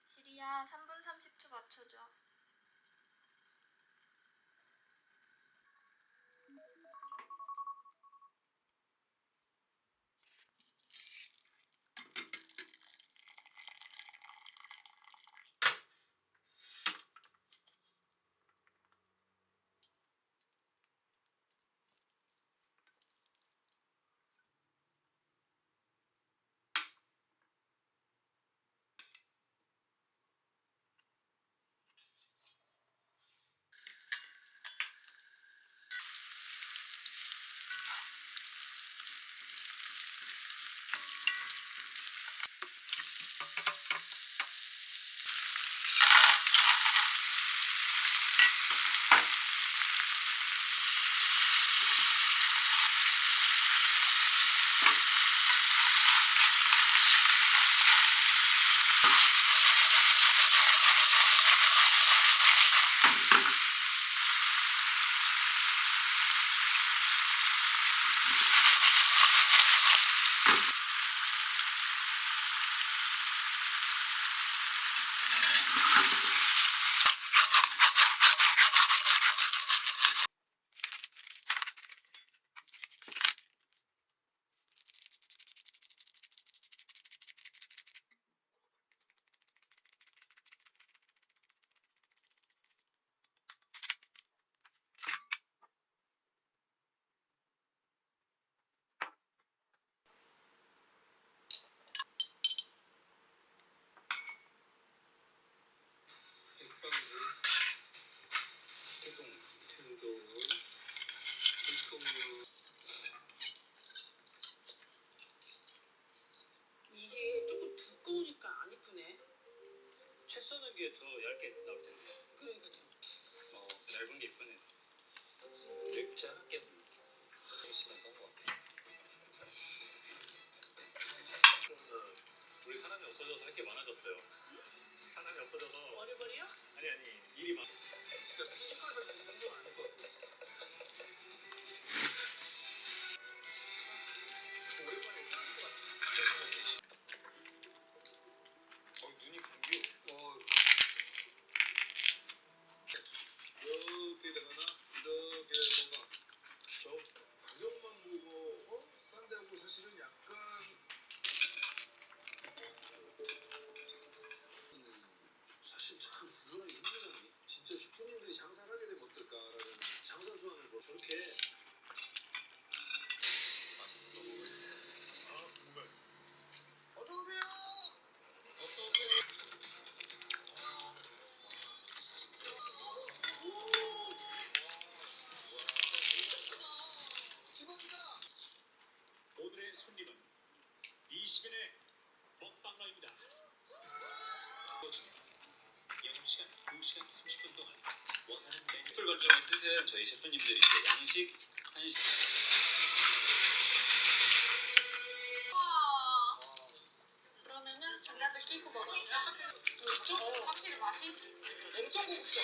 시리야, 3분 30초 맞춰줘. 이게 조금 두꺼우니까 안 이쁘네. 채 써는 게 더 얇게 나올 텐데. 그러니까요. 얇은 게 이쁘네. 이렇게 제가 할게. 시간 썬거 같아. 우리 사람이 없어져서 할 게 많아졌어요. 사람이 없어져서. 어려버려? 아니 일이 많아. 진짜 피지컬에서 운동 안 할 것 같아. 오랜만에 헤어질 것 같아. 눈이 감겨. 이렇게 되거나 이렇게 뭔가 저 방역만 보고 상대하고 사실은 약간 사실 참 구분하기 힘들다니. 진짜 슈퍼님들이 장사를 하게 되면 어떨까라는 장사 수완을 뭐 저렇게 정말. 어서 오세요. 어서 오세요. 오늘의 손님은 20인의 먹방러입니다. 영업시간 2시간 30분 동안 원하는 메뉴. 술 건조한 뜻은 저희 셰프님들이 이제 양식, 한식. 그러면은 장갑을 끼고 먹을까? 그렇죠? 확실히 맛이 엄청 고급져.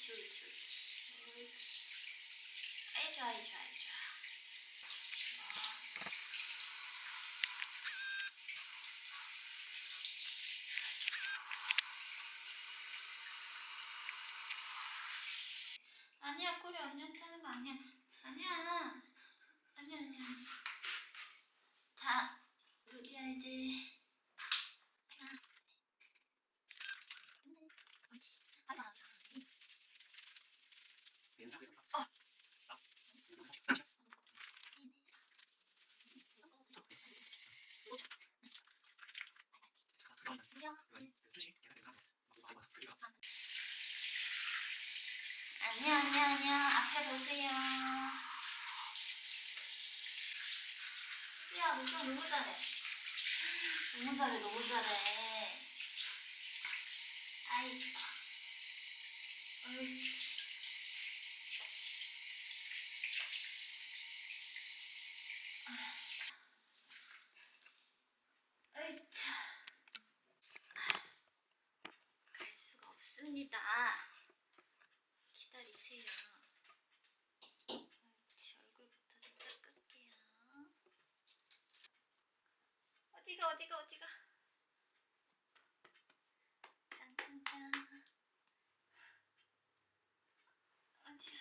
옳지 옳지 옳지 옳지. 아이 좋아 아이 좋아 아이 좋아. 아니야 꼬리 언니한테 하는 거 아니야. 아니야 아니야 아니야. 자 루디야 이제 하나 옳지. 아이고 안녕 안녕 안녕. 앞에 보세요. 야 너 좀 너무 잘해. 너무 잘해 너무 잘해. 아이 이뻐. 옳지. 으이차. 갈 수가 없습니다. 기다리세요. 옳지. 얼굴부터 좀 닦을게요. 어디가 어디가 어디가. 짠짠짠. 어디야.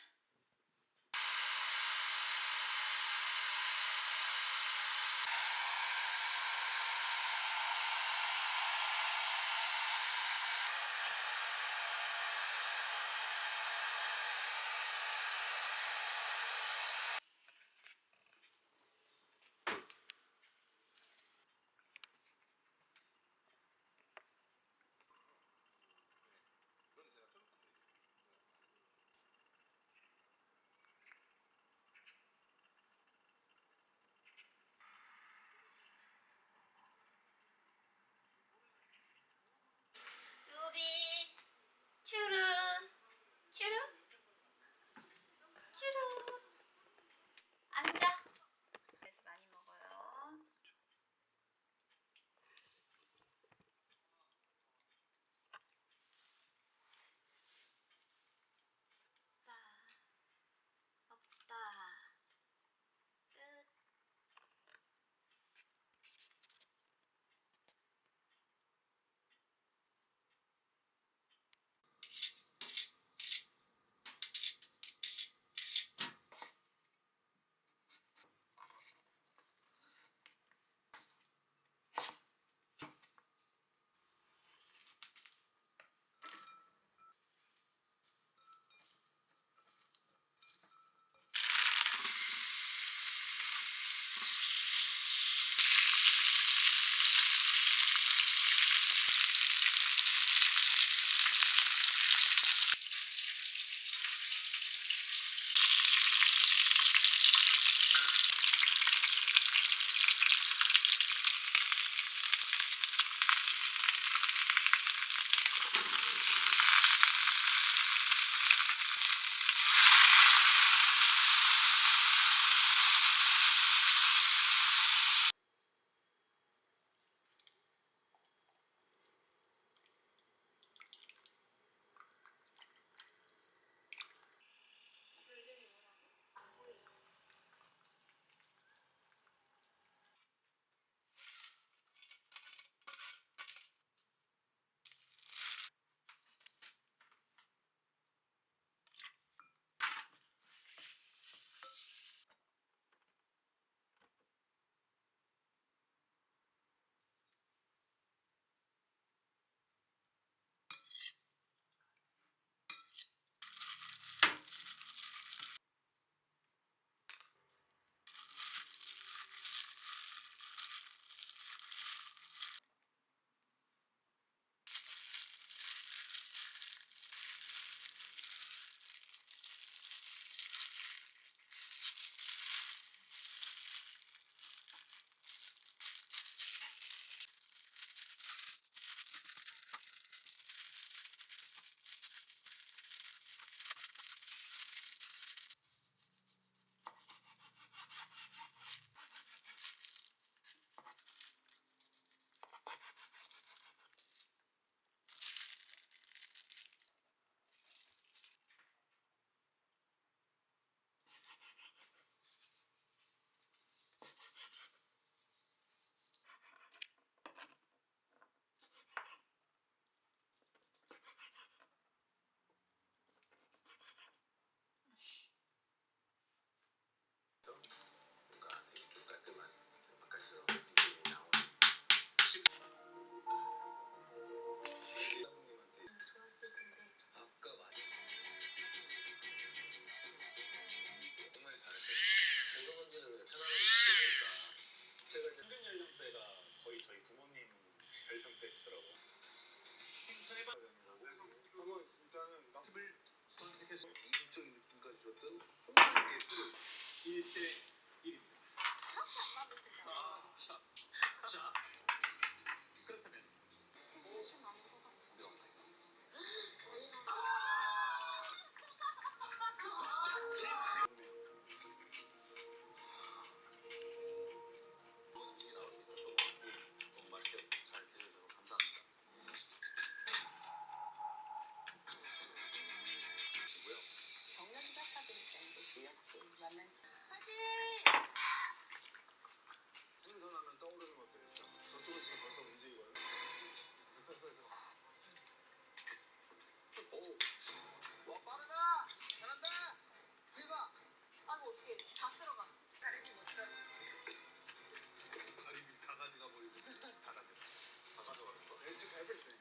해서 이국적인 느낌까지 줬던 홍콩의 프로 1대 1입니다. 자, 그렇다면 음식이 나올 수 있었던 것 같고 너무 맛있게 잘 드셔주셔서 감사합니다. 그리고요. 정년 시작하니까 이제 실력도 만만치. 생선하면 떠오르는 것들 있죠. 저쪽은 지금 벌써 움직이고요. 오, 와 빠르다, 잘한다. 대박. 아이고 어떻게 다 쓸어가. 가림이 다 가져가 버리고. 다 가져가는 거. 왠지 갈비를 때.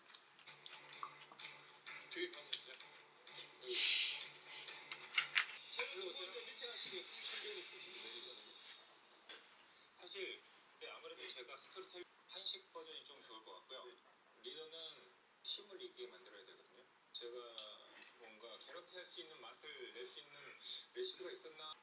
되게 강했어요. 사실 아무래도 제가 스토리텔 한식 버전이 좀 좋을 것 같고요. 리더는 팀을 있게 만들어야 되거든요. 제가 뭔가 캐럿할 수 있는 맛을 낼 수 있는 레시피가 있었나